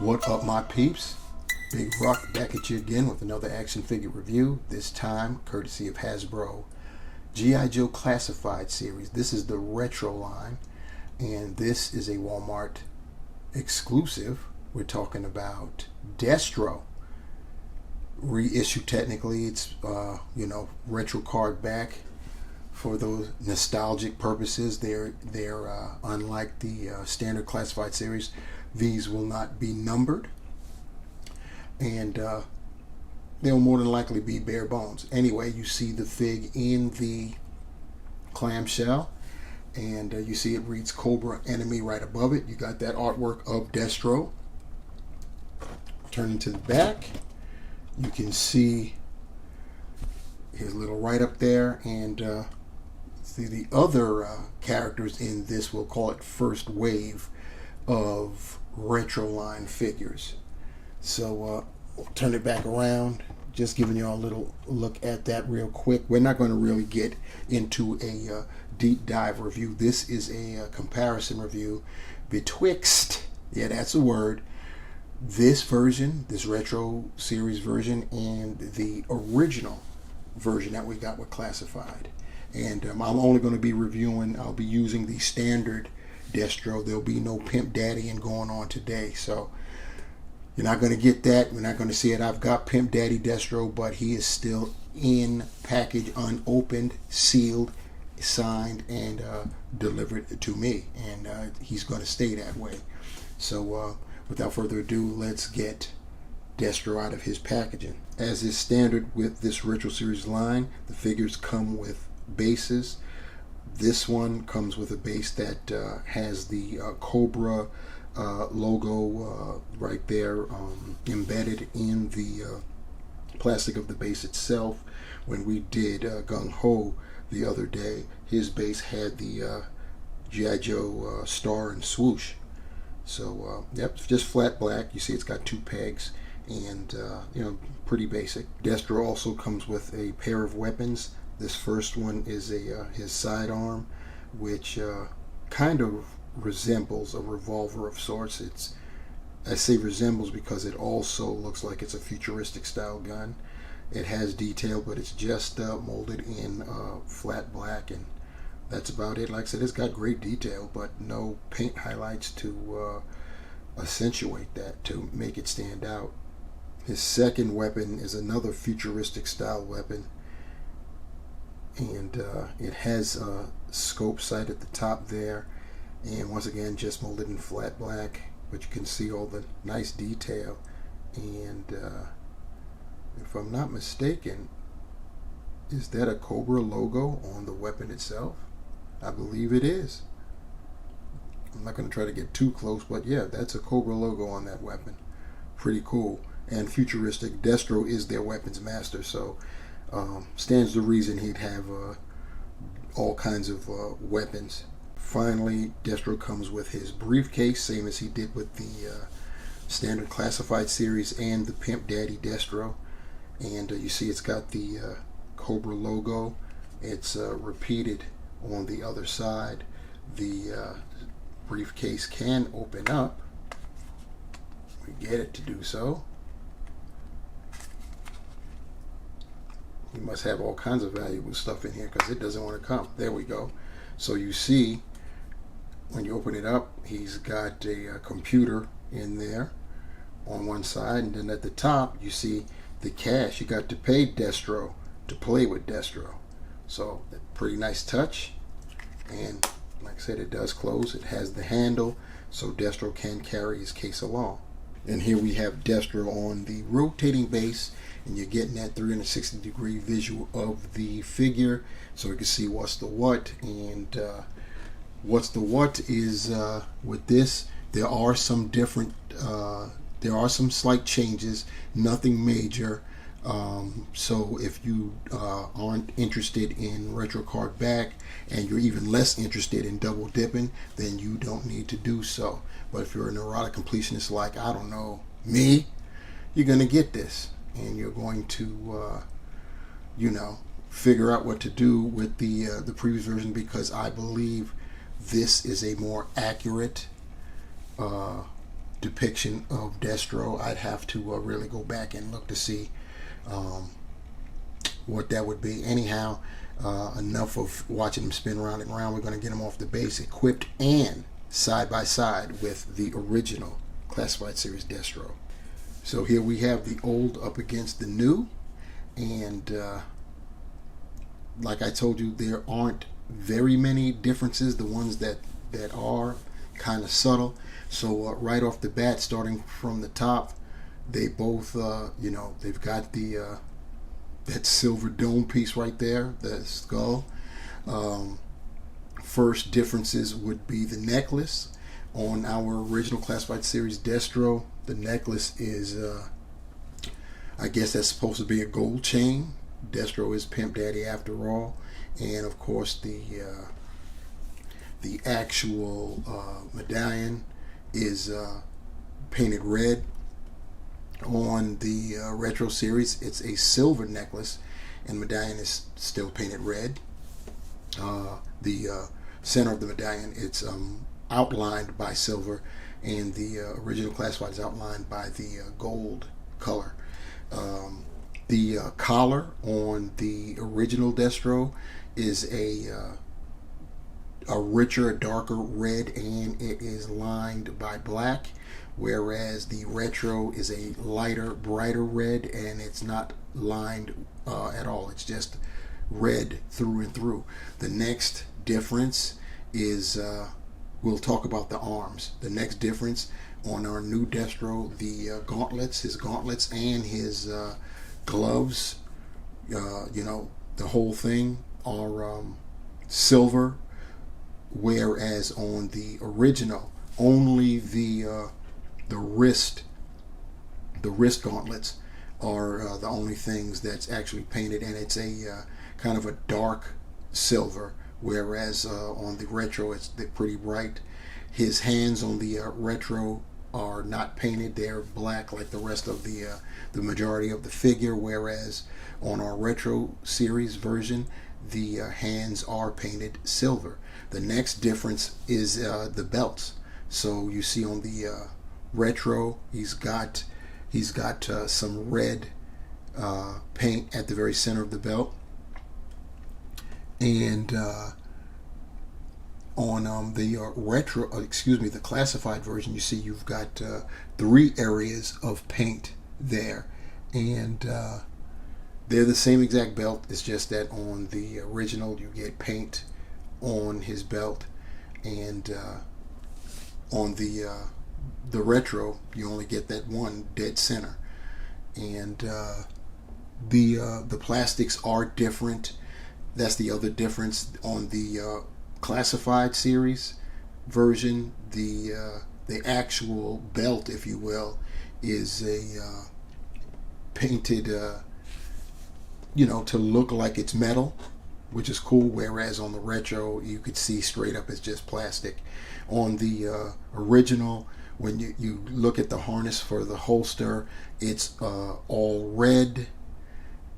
What up, my peeps? Big Rock back at you again with another action figure review, this time courtesy of Hasbro. G.I. Joe Classified series. This is the retro line, and this is a Walmart exclusive. We're talking about Destro. Reissue technically, it's retro card back for those nostalgic purposes. They're unlike the standard classified series. These will not be numbered, and they'll more than likely be bare bones. Anyway, you see the fig in the clamshell, and you see it reads Cobra Enemy right above it. You got that artwork of Destro. Turning to the back, you can see his little write up there, and see the other characters in this, we'll call it first wave of retro line figures. So we'll turn it back around, just giving you all a little look at that real quick. We're not going to really get into a deep dive review. This is a comparison review betwixt, yeah, that's a word, this version, this retro series version, and the original version that we got with Classified. And I'm only going to be reviewing, I'll be using the standard Destro. There'll be no Pimp Daddy-ing going on today, so you're not going to get that. We're not going to see it. I've got Pimp Daddy Destro, but he is still in package, unopened, sealed, signed, and delivered to me, and he's going to stay that way. So without further ado, let's get Destro out of his packaging. As is standard with this retro series line, the figures come with bases. This one comes with a base that has the Cobra logo right there embedded in the plastic of the base itself. When we did Gung Ho the other day, his base had the G.I. Joe star and swoosh. So yep, just flat black. You see it's got two pegs, and pretty basic. Destro also comes with a pair of weapons. This first one is his sidearm, which kind of resembles a revolver of sorts. I say resembles because it also looks like it's a futuristic style gun. It has detail, but it's just molded in flat black, and that's about it. Like I said, it's got great detail, but no paint highlights to accentuate that, to make it stand out. His second weapon is another futuristic style weapon, and it has a scope sight at the top there, and once again just molded in flat black, but you can see all the nice detail. And if I'm not mistaken, is that a Cobra logo on the weapon itself? I believe it is. I'm not going to try to get too close, but yeah, that's a Cobra logo on that weapon. Pretty cool and futuristic. Destro is their weapons master, so stands to reason he'd have all kinds of weapons. Finally, Destro comes with his briefcase, same as he did with the standard classified series and the Pimp Daddy Destro. And you see it's got the Cobra logo. It's repeated on the other side. The briefcase can open up. We get it to do so. You must have all kinds of valuable stuff in here because it doesn't want to come. There we go. So you see, when you open it up, he's got a computer in there on one side, and then at the top you see the cash. You got to pay Destro to play with Destro. So pretty nice touch. And like I said, it does close. It has the handle, so Destro can carry his case along. And here we have Destro on the rotating base, and you're getting that 360-degree visual of the figure, so you can see what's the what. And what's the what is with this, there are some different, there are some slight changes, nothing major. So if you aren't interested in retro card back, and you're even less interested in double dipping, then you don't need to do so. But if you're a neurotic completionist like, I don't know, me, you're going to get this, and you're going to figure out what to do with the previous version, because I believe this is a more accurate depiction of Destro. I'd have to really go back and look to see what that would be. Anyhow, enough of watching him spin round and round. We're going to get him off the base, equipped and side by side with the original Classified Series Destro. So here we have the old up against the new, and like I told you, there aren't very many differences. The ones that are kind of subtle. So right off the bat, starting from the top, they both they've got the that silver dome piece right there, the skull. First differences would be the necklace. On our original Classified Series Destro, the necklace is I guess that's supposed to be a gold chain. Destro is Pimp Daddy after all. And of course the actual medallion is painted red. On the retro series, it's a silver necklace, and medallion is still painted red. The center of the medallion, it's outlined by silver, and the original Classified is outlined by the gold color. The collar on the original Destro is a richer, darker red, and it is lined by black, whereas the retro is a lighter, brighter red, and it's not lined at all. It's just red through and through. The next difference is we'll talk about the arms. The next difference on our new Destro, the gauntlets, his gauntlets and his gloves, the whole thing are silver, whereas on the original, only the wrist gauntlets are the only things that's actually painted, and it's a kind of a dark silver, whereas on the retro it's pretty bright. His hands on the retro are not painted; they're black like the rest of the majority of the figure, whereas on our retro series version, the hands are painted silver. The next difference is the belts. So you see on the retro, he's got some red paint at the very center of the belt, and on the the classified version, you see you've got 3 areas of paint there, and they're the same exact belt. It's just that on the original you get paint on his belt, and on the retro you only get that one dead center. And the plastics are different. That's the other difference. On the classified series version, the actual belt, if you will, is a painted to look like it's metal, which is cool, whereas on the retro you could see straight up it's just plastic. On the original, when you look at the harness for the holster, it's all red,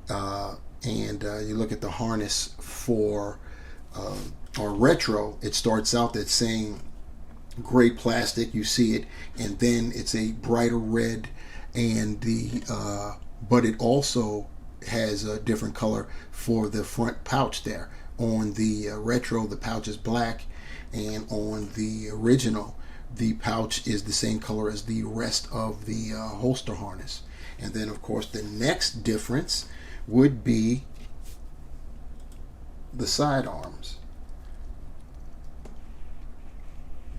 and you look at the harness for our retro, it starts out that saying gray plastic, you see it, and then it's a brighter red, and but it also has a different color for the front pouch there. On the retro, the pouch is black, and on the original, the pouch is the same color as the rest of the holster harness. And then of course the next difference would be the side arms.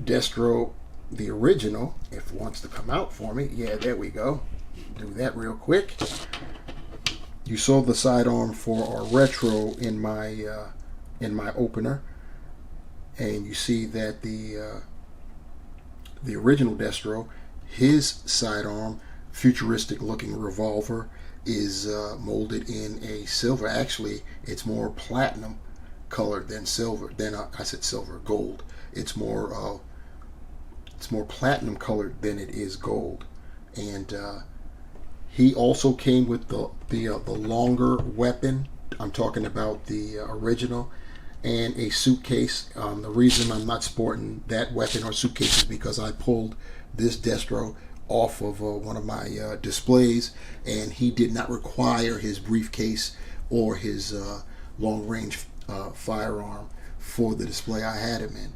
Destro, the original, if it wants to come out for me, yeah, there we go, do that real quick. You saw the sidearm for our retro in my opener, and you see that the original Destro, his sidearm, futuristic looking revolver, is molded in a silver. Actually, it's more platinum colored than silver. I said silver, gold. It's more platinum colored than it is gold. And he also came with the longer weapon. I'm talking about the original, and a suitcase. The reason I'm not sporting that weapon or suitcase is because I pulled this Destro off of one of my displays, and he did not require his briefcase or his long-range firearm for the display I had him in.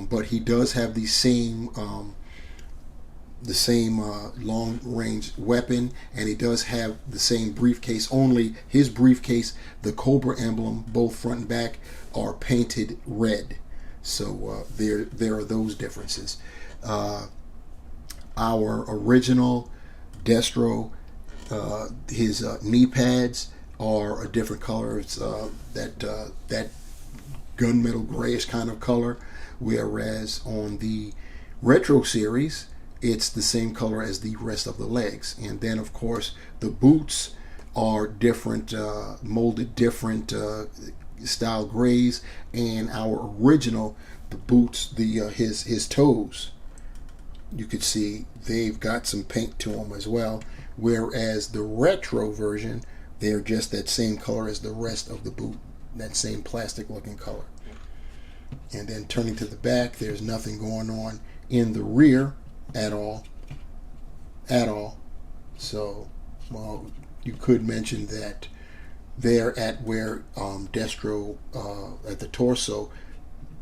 But he does have the same long-range weapon, and he does have the same briefcase. Only his briefcase, the Cobra emblem, both front and back, are painted red. So there are those differences. Our original Destro, his knee pads are a different color. It's that gunmetal grayish kind of color, whereas on the Retro series, it's the same color as the rest of the legs. And then, of course, the boots are different, molded different style grays. And our original, the boots, his toes, you could see they've got some paint to them as well. Whereas the Retro version, they're just that same color as the rest of the boot, that same plastic looking color. And then turning to the back, there's nothing going on in the rear at all. So, well, you could mention that there at where Destro, at the torso,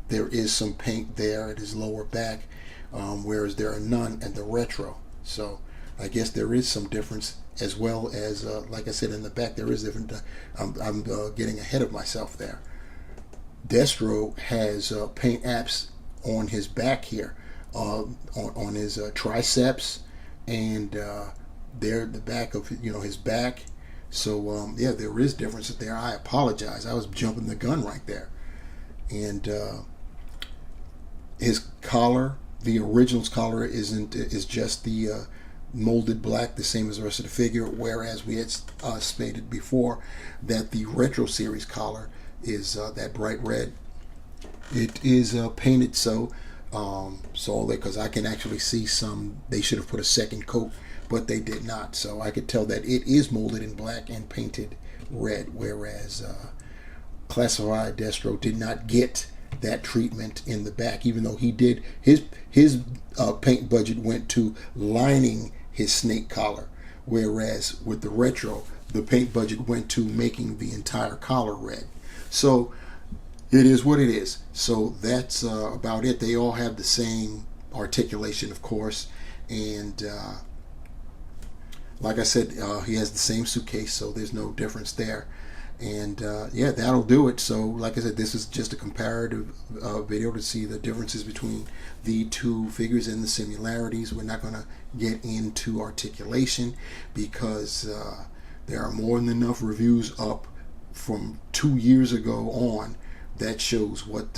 there is some paint there at his lower back, whereas there are none at the Retro. So I guess there is some difference, as well as like I said, in the back there is different. I'm getting ahead of myself there. Destro has paint apps on his back here, on his triceps, and there the back of his back. So yeah, there is difference there. I apologize. I was jumping the gun right there. And his collar, the original's collar, is just the molded black, the same as the rest of the figure, whereas we had stated before that the Retro series collar is that bright red. It is painted so because I can actually see they should have put a second coat, but they did not, so I could tell that it is molded in black and painted red, whereas Classified Destro did not get that treatment in the back, even though he did. His paint budget went to lining his snake collar, whereas with the Retro, the paint budget went to making the entire collar red. So it is what it is. So that's about it. They all have the same articulation, of course, and like I said, he has the same suitcase, so there's no difference there. And yeah, that'll do it. So like I said, this is just a comparative video to see the differences between the two figures and the similarities. We're not going to get into articulation because there are more than enough reviews up from 2 years ago on that shows what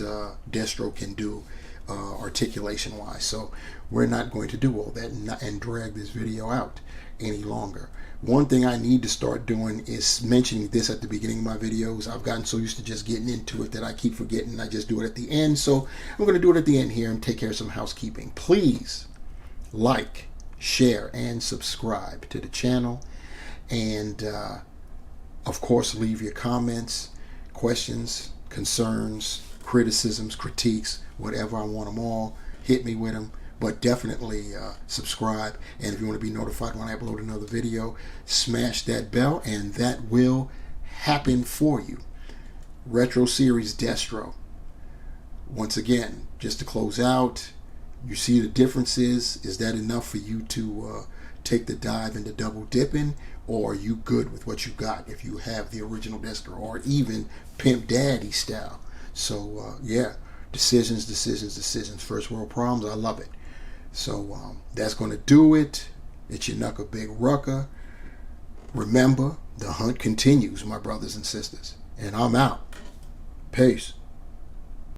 Destro can do articulation wise. So we're not going to do all that and drag this video out any longer. One thing I need to start doing is mentioning this at the beginning of my videos. I've gotten so used to just getting into it that I keep forgetting. I just do it at the end. So I'm going to do it at the end here and take care of some housekeeping. Please like, share, and subscribe to the channel. And of course, leave your comments, questions, concerns, criticisms, critiques, whatever. I want them all. Hit me with them. But definitely subscribe, and if you want to be notified when I upload another video, smash that bell, and that will happen for you. Retro series Destro. Once again, just to close out, you see the differences. Is that enough for you to take the dive into double dipping, or are you good with what you got if you have the original Destro, or even Pimp Daddy style? So yeah, decisions. First world problems. I love it. So that's going to do it. It's your Knuckle Big Rucker. Remember, the hunt continues, my brothers and sisters. And I'm out. Peace.